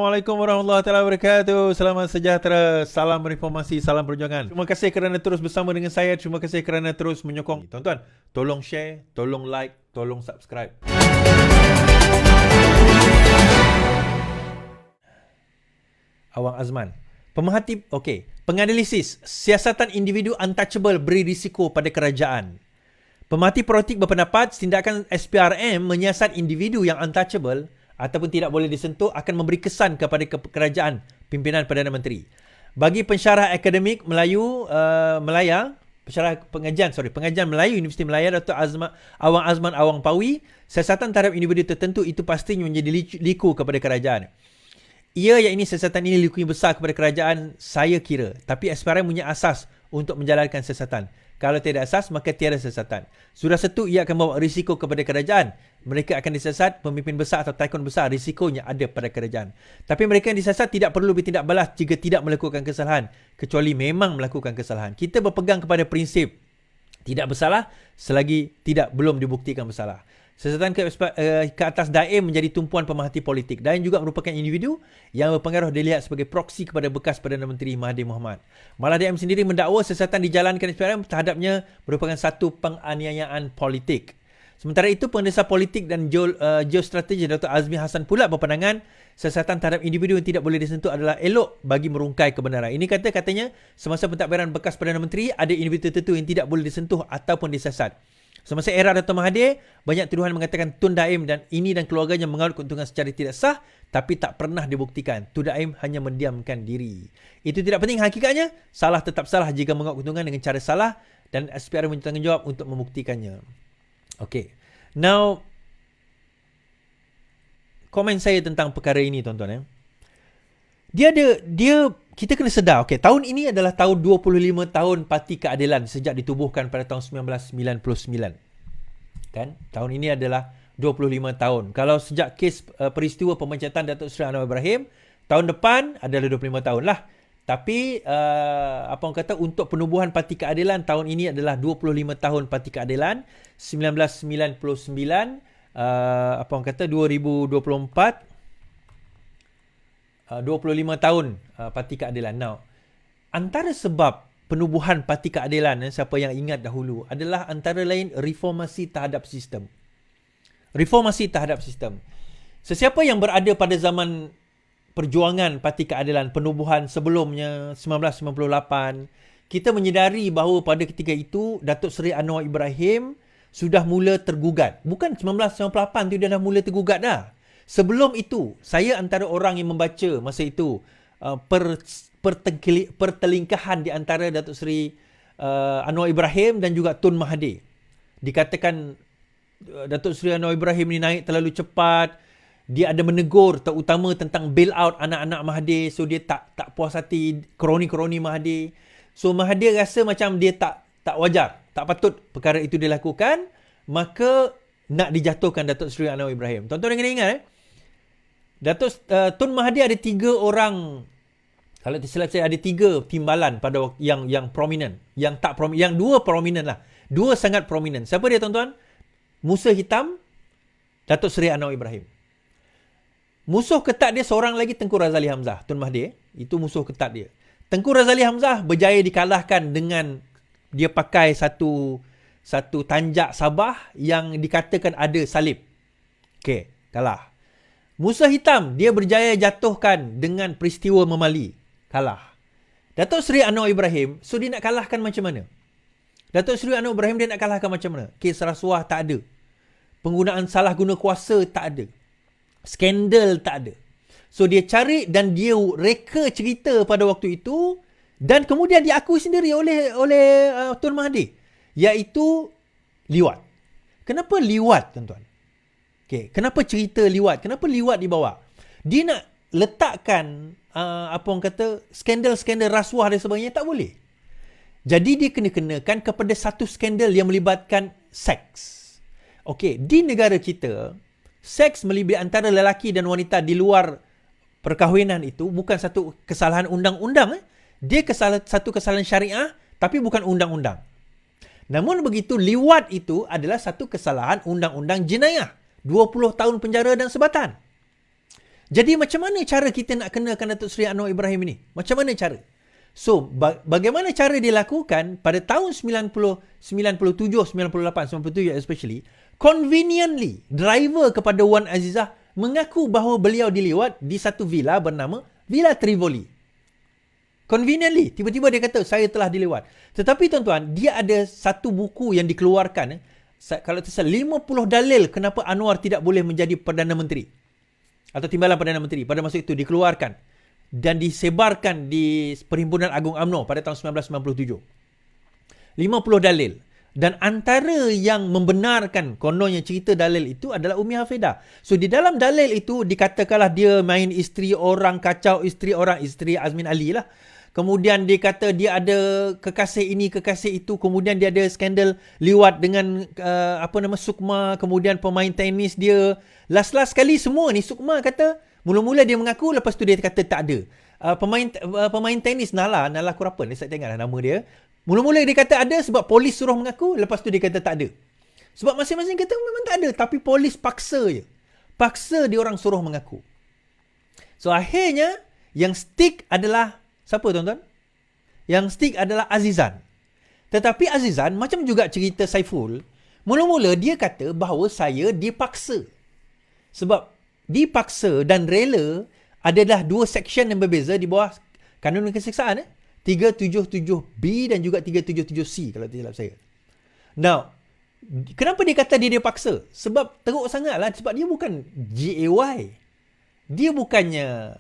Assalamualaikum warahmatullahi wabarakatuh. Selamat sejahtera, salam reformasi, salam perjuangan. Terima kasih kerana terus bersama dengan saya. Terima kasih kerana terus menyokong. Tuan-tuan, tolong share, tolong like, tolong subscribe. Awang Azman. Pemerhati, penganalisis siasatan individu untouchable beri risiko pada kerajaan. Pemerhati politik berpendapat tindakan SPRM menyiasat individu yang untouchable ataupun tidak boleh disentuh akan memberi kesan kepada kerajaan pimpinan Perdana Menteri. Bagi pensyarah akademik Melayu pengajian Melayu Universiti Melaya Dr. Awang Azman Awang Pawi, siasatan terhadap individu tertentu itu pastinya menjadi liku kepada kerajaan. Siasatan ini liku yang besar kepada kerajaan, saya kira. Tapi SPRM punya asas untuk menjalankan siasatan. Kalau tidak asas, maka tiada siasatan. Sudah satu, ia akan membawa risiko kepada kerajaan. Mereka akan disiasat, pemimpin besar atau tycoon besar, risikonya ada pada kerajaan. Tapi mereka yang disiasat tidak perlu bertindak balas jika tidak melakukan kesalahan, kecuali memang melakukan kesalahan. Kita berpegang kepada prinsip tidak bersalah selagi belum dibuktikan bersalah. Siasatan ke atas Daim menjadi tumpuan pemerhati politik. Daim juga merupakan individu yang berpengaruh dilihat sebagai proksi kepada bekas Perdana Menteri Mahathir Mohamad. Malah Daim sendiri mendakwa siasatan dijalankan SPRM terhadapnya merupakan satu penganiayaan politik. Sementara itu, pengendalian politik dan geostrategi Dr. Azmi Hassan pula berpandangan siasatan terhadap individu yang tidak boleh disentuh adalah elok bagi merungkai kebenaran. Ini katanya semasa pentadbiran bekas Perdana Menteri ada individu tertentu yang tidak boleh disentuh ataupun disiasat. Semasa era Dr. Mahathir, banyak tuduhan mengatakan Tun Daim dan keluarganya mengaut keuntungan secara tidak sah, tapi tak pernah dibuktikan. Tun Daim hanya mendiamkan diri. Itu tidak penting hakikatnya. Salah tetap salah jika mengaut keuntungan dengan cara salah dan SPRM punya tanggungjawab untuk membuktikannya. Now, komen saya tentang perkara ini, tuan-tuan. Kita kena sedar, tahun ini adalah tahun 25 tahun Parti Keadilan sejak ditubuhkan pada tahun 1999. Kan? Tahun ini adalah 25 tahun. Kalau sejak kes peristiwa pemencatan Datuk Seri Anwar Ibrahim, tahun depan adalah 25 tahun lah. Tapi untuk penubuhan Parti Keadilan tahun ini adalah 25 tahun Parti Keadilan, 1999 2024 25 tahun Parti Keadilan. Now, antara sebab penubuhan Parti Keadilan, siapa yang ingat dahulu, adalah antara lain reformasi terhadap sistem. Reformasi terhadap sistem. Sesiapa yang berada pada zaman perjuangan Parti Keadilan, penubuhan sebelumnya 1998, kita menyedari bahawa pada ketika itu Datuk Seri Anwar Ibrahim sudah mula tergugat. Bukan 1998 tu dia dah mula tergugat dah. Sebelum itu, saya antara orang yang membaca masa itu pertelingkahan di antara Datuk Seri Anwar Ibrahim dan juga Tun Mahathir. Dikatakan Datuk Seri Anwar Ibrahim ni naik terlalu cepat. Dia ada menegur terutama tentang bail out anak-anak Mahathir. So dia tak puas hati kroni-kroni Mahathir. So Mahathir rasa macam dia tak wajar, tak patut perkara itu dilakukan, maka nak dijatuhkan Datuk Seri Anwar Ibrahim. Tuan-tuan kena ingat Tun Mahathir ada 3 orang, kalau tersilap saya ada 3 timbalan pada waktu yang prominent, yang 2 prominent lah. 2 sangat prominent. Siapa dia, tuan-tuan? Musuh hitam Datuk Seri Anwar Ibrahim. Musuh ketat dia seorang lagi, Tengku Razali Hamzah. Tun Mahathir, itu musuh ketat dia. Tengku Razali Hamzah berjaya dikalahkan dengan dia pakai satu tanjak Sabah yang dikatakan ada salib. Kalah. Musuh hitam, dia berjaya jatuhkan dengan peristiwa memali. Kalah. Datuk Seri Anwar Ibrahim, so dia nak kalahkan macam mana? Datuk Seri Anwar Ibrahim dia nak kalahkan macam mana? Kes rasuah tak ada. Penggunaan salah guna kuasa tak ada. Skandal tak ada. So dia cari dan dia reka cerita pada waktu itu dan kemudian diakui sendiri oleh Tun Mahathir, iaitu liwat. Kenapa liwat, tuan-tuan? Kenapa cerita liwat? Kenapa liwat dibawa? Dia nak letakkan skandal-skandal rasuah dan sebagainya, tak boleh. Jadi dia kena-kenakan kepada satu skandal yang melibatkan seks. Di negara kita, seks melibatkan antara lelaki dan wanita di luar perkahwinan itu bukan satu kesalahan undang-undang. Dia satu kesalahan syariah, tapi bukan undang-undang. Namun begitu, liwat itu adalah satu kesalahan undang-undang jenayah. 20 tahun penjara dan sebatan. Jadi macam mana cara kita nak kenakan Datuk Seri Anwar Ibrahim ini? Macam mana cara? So, bagaimana cara dia lakukan pada tahun 97 especially, conveniently, driver kepada Wan Azizah mengaku bahawa beliau dilewat di satu villa bernama Villa Trivoli. Conveniently, tiba-tiba dia kata, saya telah dilewat. Tetapi tuan-tuan, dia ada satu buku yang dikeluarkan, kalau tak salah 50 dalil kenapa Anwar tidak boleh menjadi Perdana Menteri atau Timbalan Perdana Menteri pada masa itu dikeluarkan dan disebarkan di Perhimpunan Agung UMNO pada tahun 1997. 50 dalil. Dan antara yang membenarkan kononnya cerita dalil itu adalah Umi Hafidah. So di dalam dalil itu dikatakanlah dia main isteri orang, kacau isteri orang, isteri Azmin Ali lah. Kemudian dia kata dia ada kekasih ini, kekasih itu. Kemudian dia ada skandal liwat dengan Sukma. Kemudian pemain tenis dia. Last sekali semua ni Sukma kata, mula-mula dia mengaku, lepas tu dia kata tak ada. Pemain tenis Nala Kurapan, saya tengok nama dia. Mula-mula dia kata ada sebab polis suruh mengaku, lepas tu dia kata tak ada. Sebab masing-masing kata memang tak ada, tapi polis paksa je. Paksa dia orang suruh mengaku. So akhirnya yang stick adalah siapa tuan-tuan? Yang stick adalah Azizan. Tetapi Azizan macam juga cerita Saiful, mula-mula dia kata bahawa saya dipaksa. Sebab dipaksa dan rela adalah dua section yang berbeza di bawah Kanun Keseksaan 377B dan juga 377C kalau tidak silap saya. Now, kenapa dia kata dia dipaksa? Sebab teruk sangatlah, sebab dia bukan GAY. Dia bukannya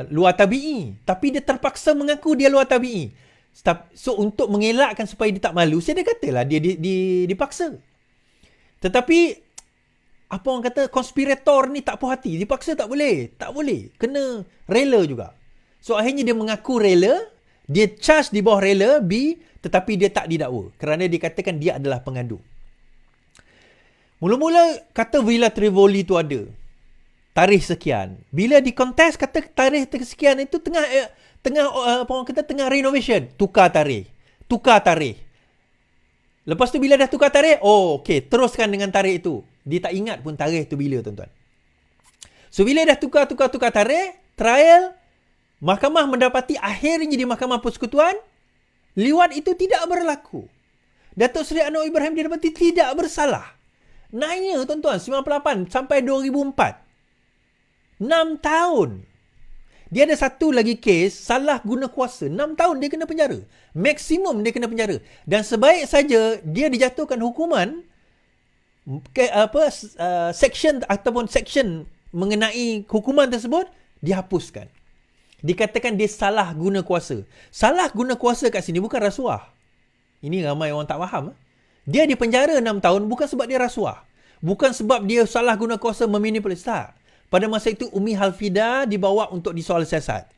luar tabi'i, tapi dia terpaksa mengaku dia luar tabi'i. So untuk mengelakkan supaya dia tak malu, saya dia katalah dia dipaksa. Tetapi apa orang kata, konspirator ni tak puas hati, dipaksa tak boleh, kena rela juga. So akhirnya dia mengaku rela, dia charge di bawah rela B, tetapi dia tak didakwa kerana dikatakan dia adalah pengadu. Mula-mula kata Villa Trivoli tu ada tarikh sekian. Bila dikontes kata tarikh sekian itu tengah renovation, tukar tarikh. Lepas tu bila dah tukar tarikh, okey, teruskan dengan tarikh itu. Dia tak ingat pun tarikh tu bila, tuan-tuan. So bila dah tukar tarikh, trial, mahkamah mendapati akhirnya di Mahkamah Persekutuan, liwat itu tidak berlaku. Datuk Seri Anwar Ibrahim didapati tidak bersalah. Naiknya tuan-tuan, 98 sampai 2004. 6 tahun. Dia ada satu lagi kes, salah guna kuasa. 6 tahun dia kena penjara. Maksimum dia kena penjara. Dan sebaik saja dia dijatuhkan hukuman, section mengenai hukuman tersebut dihapuskan. Dikatakan dia salah guna kuasa. Salah guna kuasa kat sini bukan rasuah. Ini ramai orang tak faham. Dia dipenjara 6 tahun bukan sebab dia rasuah. Bukan sebab dia salah guna kuasa memanipulasi. Tak. Pada masa itu Umi Hafidah dibawa untuk disoal siasat.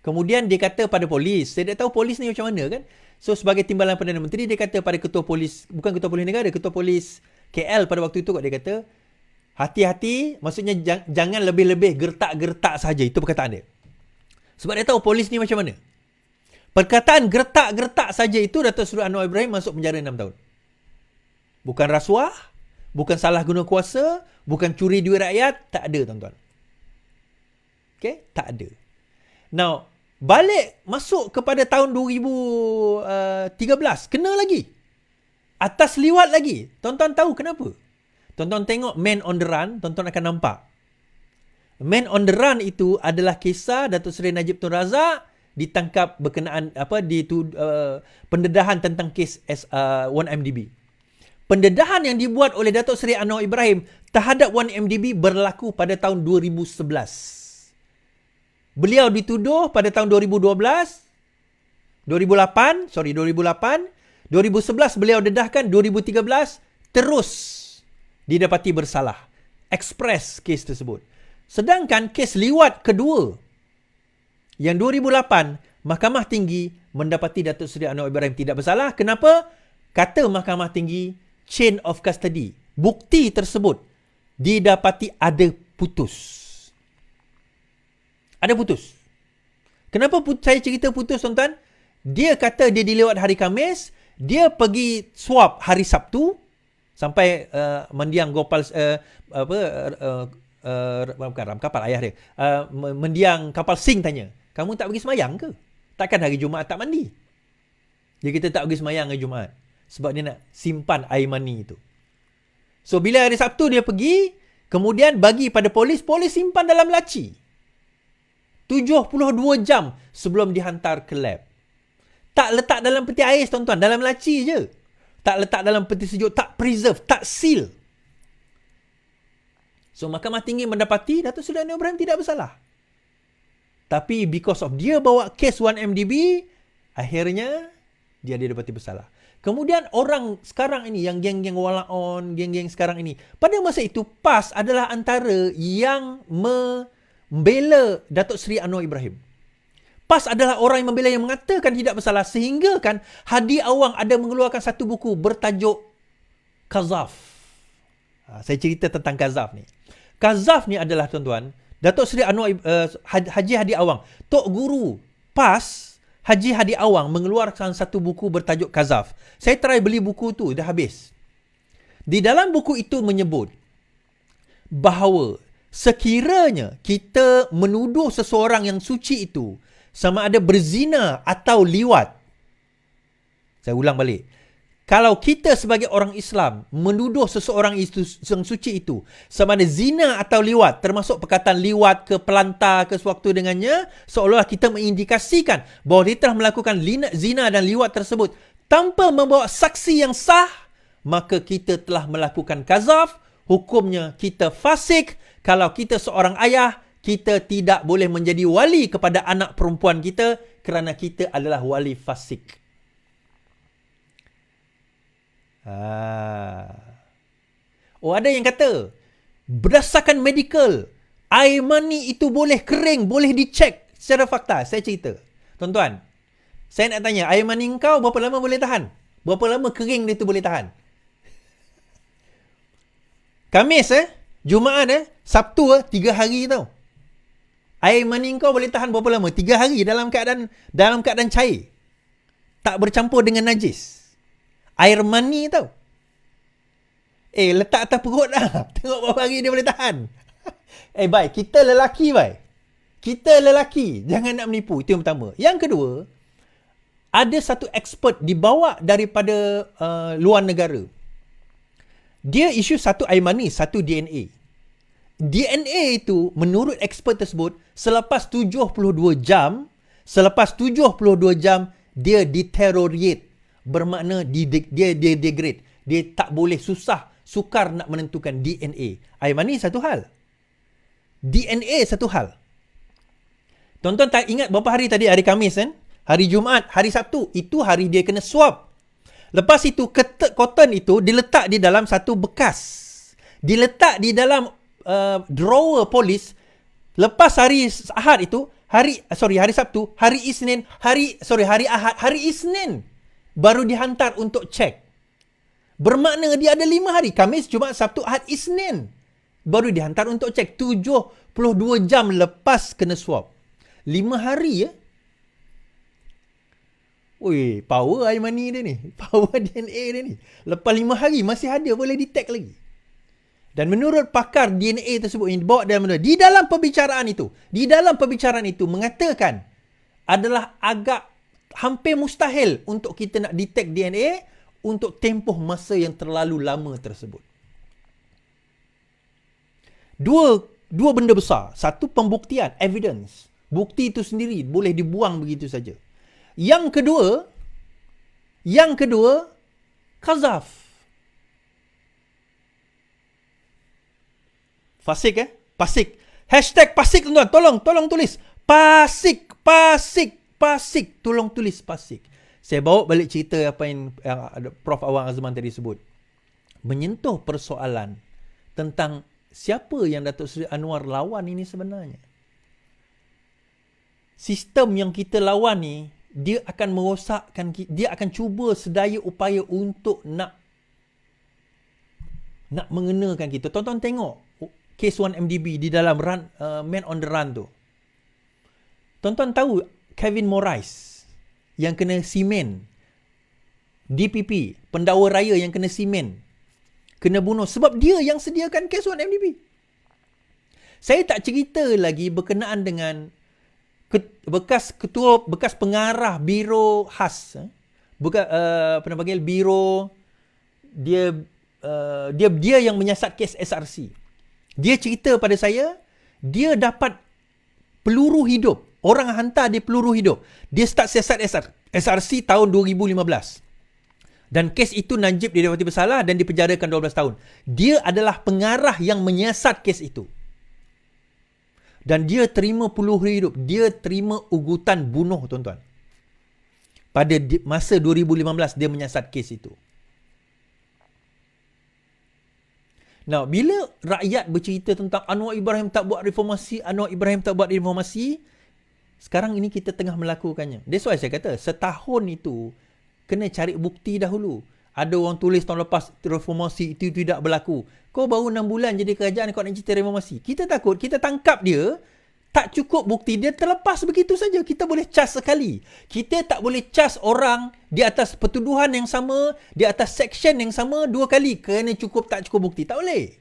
Kemudian dia kata pada polis. Saya tak tahu polis ni macam mana kan. So sebagai Timbalan Perdana Menteri, dia kata pada ketua polis, bukan ketua polis negara, ketua polis KL pada waktu itu dia kata, hati-hati, maksudnya jangan lebih-lebih gertak-gertak saja. Itu perkataan dia. Sebab dia tahu polis ni macam mana. Perkataan gertak-gertak saja itu Datuk Seri Anwar Ibrahim masuk penjara 6 tahun. Bukan rasuah, bukan salah guna kuasa, bukan curi duit rakyat, tak ada tuan-tuan. Okay? Tak ada. Now, balik masuk kepada tahun 2013, kena lagi. Atas liwat lagi. Tuan-tuan tahu kenapa? Tuan-tuan tengok Man on the Run, tuan-tuan akan nampak. Man on the Run itu adalah kisah Datuk Seri Najib Tun Razak ditangkap berkenaan pendedahan tentang kes 1MDB. Pendedahan yang dibuat oleh Datuk Seri Anwar Ibrahim terhadap 1MDB berlaku pada tahun 2011. Beliau dituduh pada tahun 2008, 2011 beliau dedahkan, 2013 terus didapati bersalah. Express kes tersebut. Sedangkan kes liwat kedua yang 2008, Mahkamah Tinggi mendapati Datuk Seri Anwar Ibrahim tidak bersalah. Kenapa? Kata Mahkamah Tinggi, chain of custody, bukti tersebut didapati ada putus. Ada putus. Kenapa saya cerita putus, tuan-tuan? Dia kata dia dilewat hari Khamis, dia pergi swab hari Sabtu sampai mendiang bukan ram kapal, ayah dia, mendiang kapal Sing tanya, kamu tak pergi semayang ke? Takkan hari Jumaat tak mandi? Dia kata tak pergi semayang hari Jumaat sebab dia nak simpan air mani itu. So bila hari Sabtu dia pergi, kemudian bagi pada polis simpan dalam laci 72 jam sebelum dihantar ke lab. Tak letak dalam peti ais, tuan-tuan, dalam laci je. Tak letak dalam peti sejuk, tak preserve, tak seal. So Mahkamah Tinggi mendapati Datuk Seri Anwar Ibrahim tidak bersalah. Tapi because of dia bawa kes 1MDB, akhirnya dia didapati bersalah. Kemudian orang sekarang ini, yang geng-geng walaon, geng-geng sekarang ini, pada masa itu PAS adalah antara yang membela Datuk Seri Anwar Ibrahim. PAS adalah orang yang membela, yang mengatakan tidak bersalah, sehingga kan Hadi Awang ada mengeluarkan satu buku bertajuk Kazaf. Saya cerita tentang Kazaf ni. Kazaf ni adalah, tuan-tuan, Datuk Seri Anwar Haji Hadi Awang, Tok Guru PAS Haji Hadi Awang mengeluarkan satu buku bertajuk Kazaf. Saya try beli buku tu, dah habis. Di dalam buku itu menyebut bahawa sekiranya kita menuduh seseorang yang suci itu sama ada berzina atau liwat. Saya ulang balik. Kalau kita sebagai orang Islam menuduh seseorang itu, yang suci itu, sama ada zina atau liwat, termasuk perkataan liwat ke pelantar ke sewaktu dengannya, seolah-olah kita mengindikasikan bahawa dia telah melakukan zina dan liwat tersebut tanpa membawa saksi yang sah, maka kita telah melakukan kazaf, hukumnya kita fasik. Kalau kita seorang ayah, kita tidak boleh menjadi wali kepada anak perempuan kita kerana kita adalah wali fasik. Oh, ada yang kata berdasarkan medical, air mani itu boleh kering, boleh dicek secara fakta. Saya cerita, tuan-tuan, saya nak tanya, air mani kau berapa lama boleh tahan? Berapa lama kering dia tu boleh tahan? Khamis Jumaat Sabtu 3 hari tau. Air mani kau boleh tahan berapa lama? 3 hari dalam keadaan cair, tak bercampur dengan najis. Air mani tau. Letak atas perut dah. Tengok berapa hari dia boleh tahan. Baik, kita lelaki, baik. Kita lelaki, jangan nak menipu. Itu yang pertama. Yang kedua, ada satu expert dibawa daripada luar negara. Dia isu satu air mani, satu DNA. DNA itu, menurut expert tersebut, selepas 72 jam, dia deteriorate. Bermakna dia degrade. Dia tak boleh, sukar nak menentukan DNA. Air mani satu hal. DNA satu hal. Tuan-tuan tak ingat berapa hari tadi? Hari Khamis kan? Hari Jumaat, hari Sabtu. Itu hari dia kena swab. Lepas itu, cotton itu diletak di dalam satu bekas. Diletak di dalam drawer polis. Lepas hari Ahad itu, hari Sabtu, hari Ahad, hari Isnin baru dihantar untuk cek. Bermakna dia ada 5 hari. Khamis, Jumaat, Sabtu, Ahad, Isnin baru dihantar untuk cek. 72 jam lepas kena swab. 5 hari ya. Ui, power air mani dia ni. Power DNA dia ni. Lepas 5 hari masih ada, boleh detect lagi. Dan menurut pakar DNA tersebut yang dibawa di dalam pembicaraan itu mengatakan adalah agak hampir mustahil untuk kita nak detect DNA untuk tempoh masa yang terlalu lama tersebut. Dua benda besar. Satu, pembuktian, evidence. Bukti itu sendiri boleh dibuang begitu saja. Yang kedua, kazaf. Fasik Pasik. Hashtag pasik, tuan-tuan. Tolong tulis. Pasik. Tolong tulis pasik. Saya bawa balik cerita apa yang Prof Awang Azman tadi sebut. Menyentuh persoalan tentang siapa yang Datuk Seri Anwar lawan ini sebenarnya. Sistem yang kita lawan ni, dia akan merosakkan, dia akan cuba sedaya upaya untuk nak mengenakan kita. Tonton tengok kes 1MDB di dalam Man on the Run tu. Tonton tahu Kevin Morais yang kena simen, DPP, pendakwa raya yang kena simen, kena bunuh sebab dia yang sediakan kes 1MDB. Saya tak cerita lagi berkenaan dengan bekas pengarah biro khas. Apa nama panggil, biro dia yang menyiasat kes SRC. Dia cerita pada saya, dia dapat peluru hidup. Orang hantar dia peluru hidup. Dia start siasat SRC tahun 2015. Dan kes itu Najib didapati bersalah dan dipenjarakan 12 tahun. Dia adalah pengarah yang menyiasat kes itu. Dan dia terima peluru hidup. Dia terima ugutan bunuh, tuan-tuan. Pada masa 2015 dia menyiasat kes itu. Nah, bila rakyat bercerita tentang Anwar Ibrahim tak buat reformasi, sekarang ini kita tengah melakukannya. That's why saya kata, setahun itu kena cari bukti dahulu. Ada orang tulis tahun lepas reformasi itu tidak berlaku. Kau baru 6 bulan jadi kerajaan, kau nak cerita reformasi. Kita takut, kita tangkap dia, tak cukup bukti, dia terlepas begitu saja. Kita boleh cas sekali. Kita tak boleh cas orang di atas pertuduhan yang sama, di atas section yang sama 2 kali. Kerana cukup tak cukup bukti. Tak boleh.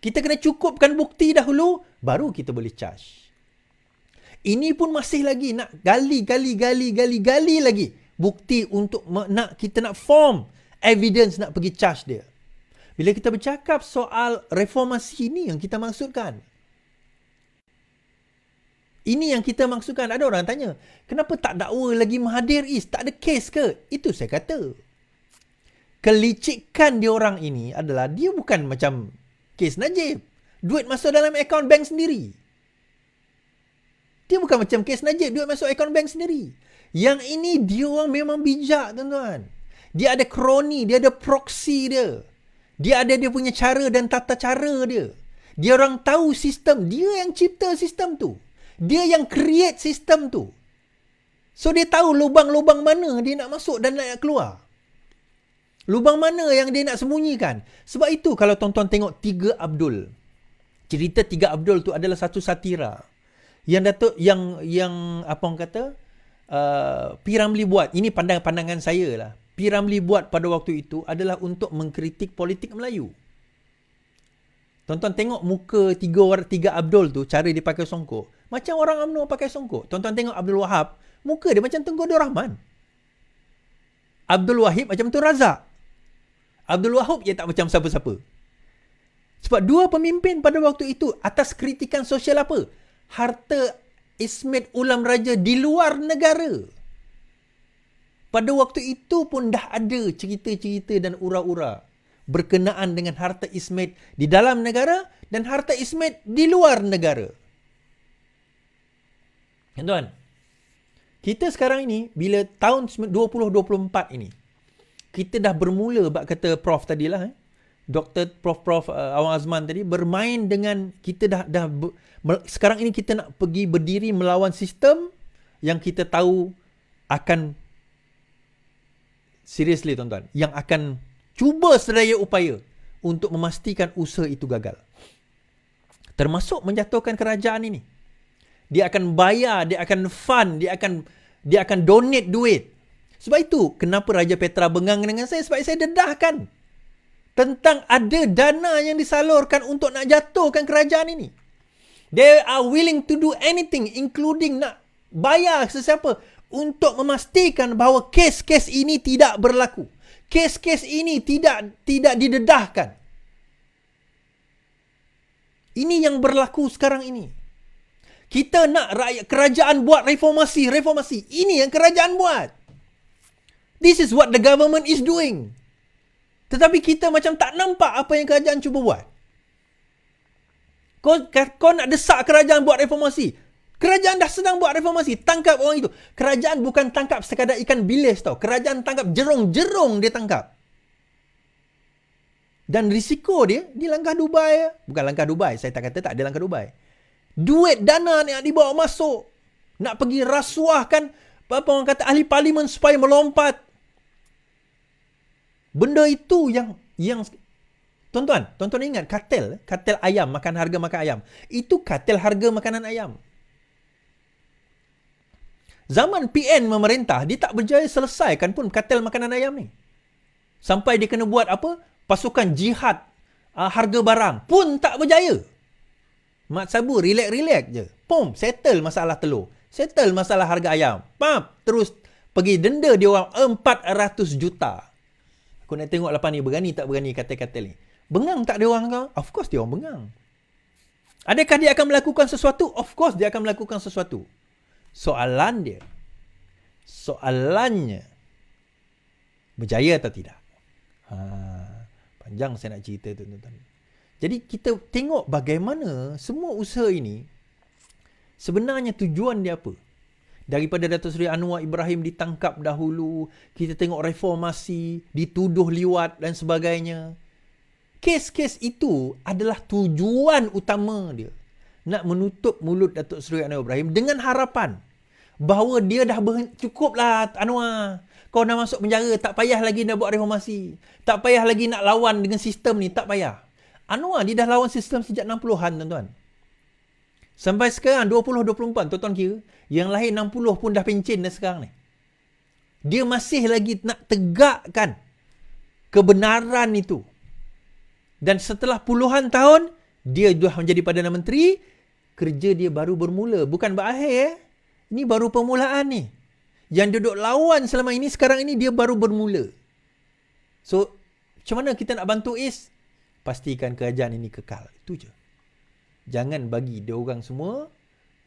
Kita kena cukupkan bukti dahulu, baru kita boleh charge. Ini pun masih lagi nak gali lagi bukti untuk kita nak form evidence nak pergi charge dia. Bila kita bercakap soal reformasi ini yang kita maksudkan. Ini yang kita maksudkan. Ada orang tanya, kenapa tak dakwa lagi Mahathir Is? Tak ada kes ke? Itu saya kata. Kelicikan dia orang ini adalah, dia bukan macam kes Najib. Duit masuk dalam akaun bank sendiri. Dia bukan macam kes Najib, duit masuk akaun bank sendiri. Yang ini dia orang memang bijak, tuan-tuan. Dia ada kroni, dia ada proxy dia. Dia ada dia punya cara dan tata cara dia. Dia orang tahu sistem, dia yang cipta sistem tu. Dia yang create sistem tu. So dia tahu lubang-lubang mana dia nak masuk dan nak keluar. Lubang mana yang dia nak sembunyikan. Sebab itu kalau tuan-tuan tengok Tiga Abdul. Cerita Tiga Abdul tu adalah satu satira. Yang Datuk yang apa orang kata, P. Ramlee buat. Ini pandangan saya lah. P. Ramlee buat pada waktu itu adalah untuk mengkritik politik Melayu. Tuan-tuan tengok muka Tiga Abdul tu, cara dia pakai songkok. Macam orang UMNO pakai songkok. Tuan-tuan tengok Abdul Wahab, muka dia macam Tunku Abdul Rahman. Abdul Wahid macam Tun Razak. Abdul Wahab dia tak macam siapa-siapa. Sebab dua pemimpin pada waktu itu atas kritikan sosial apa? Harta Ismet Ulam Raja di luar negara. Pada waktu itu pun dah ada cerita-cerita dan ura-ura berkenaan dengan harta Ismet di dalam negara dan harta Ismet di luar negara. Tuan, kita sekarang ini, bila tahun 2024 ini, kita dah bermula, bak kata Prof tadilah, Dr. Prof. Awang Azman tadi, bermain dengan, kita sekarang ini kita nak pergi berdiri melawan sistem yang kita tahu akan, seriously tuan-tuan, yang akan cuba sedaya upaya untuk memastikan usaha itu gagal. Termasuk menjatuhkan kerajaan ini. Dia akan bayar, dia akan fund, dia akan donate duit. Sebab itu, kenapa Raja Petra bengang dengan saya? Sebab saya dedahkan tentang ada dana yang disalurkan untuk nak jatuhkan kerajaan ini. They are willing to do anything, including nak bayar sesiapa untuk memastikan bahawa kes-kes ini tidak berlaku. Kes-kes ini tidak didedahkan. Ini yang berlaku sekarang ini. Kita nak kerajaan buat reformasi. Ini yang kerajaan buat. This is what the government is doing. Tetapi kita macam tak nampak apa yang kerajaan cuba buat. Kau nak desak kerajaan buat reformasi. Kerajaan dah sedang buat reformasi. Tangkap orang itu. Kerajaan bukan tangkap sekadar ikan bilis tau. Kerajaan tangkap jerung-jerung dia tangkap. Dan risiko dia, di langkah Dubai. Bukan langkah Dubai. Saya tak kata tak ada langkah Dubai. Duit dana ni nak dibawa masuk. Nak pergi rasuahkan apa orang kata ahli parlimen supaya melompat. Benda itu yang tuan-tuan ingat kartel ayam, makan ayam. Itu kartel harga makanan ayam. Zaman PN memerintah, dia tak berjaya selesaikan pun kartel makanan ayam ni. Sampai dia kena buat apa? Pasukan jihad harga barang pun tak berjaya. Mat Sabu relax je. Pom, settle masalah telur. Settle masalah harga ayam. Pap, terus pergi denda dia orang 400 juta. Aku nak tengok lepas ni berani tak berani kata-kata ni. Bengang tak dia orang kau? Of course dia orang bengang. Adakah dia akan melakukan sesuatu? Of course dia akan melakukan sesuatu. Soalannya, berjaya atau tidak? Panjang saya nak cerita tu, tuan-tuan. Jadi kita tengok bagaimana semua usaha ini sebenarnya tujuan dia apa. Daripada Datuk Seri Anwar Ibrahim ditangkap dahulu, kita tengok reformasi, dituduh liwat dan sebagainya. Kes-kes itu adalah tujuan utama dia. Nak menutup mulut Datuk Seri Anwar Ibrahim dengan harapan bahawa dia dah cukuplah Anwar. Kau dah masuk penjara, tak payah lagi nak buat reformasi. Tak payah lagi nak lawan dengan sistem ni, tak payah. Anwar dia dah lawan sistem sejak 60-an, tuan-tuan. Sampai sekarang 2024, tuan-tuan kira, yang lahir 60 pun dah pencen dah sekarang ni. Dia masih lagi nak tegakkan kebenaran itu. Dan setelah puluhan tahun, dia dah menjadi Perdana Menteri, kerja dia baru bermula. Bukan berakhir. Ini baru permulaan ni. Yang duduk lawan selama ini, sekarang ini dia baru bermula. So, macam mana kita nak bantu Is? Pastikan kerajaan ini kekal. Itu je. Jangan bagi dia orang semua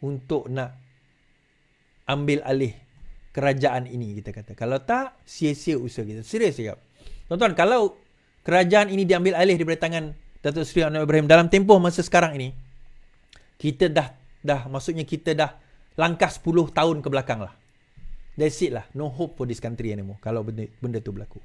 untuk nak ambil alih kerajaan ini, kita kata. Kalau tak, sia-sia usaha kita. Serius cakap. Tuan-tuan, kalau kerajaan ini diambil alih daripada tangan Datuk Seri Anwar Ibrahim dalam tempoh masa sekarang ini, kita maksudnya kita dah langkah 10 tahun ke belakang lah. That's it lah. No hope for this country anymore kalau benda tu berlaku.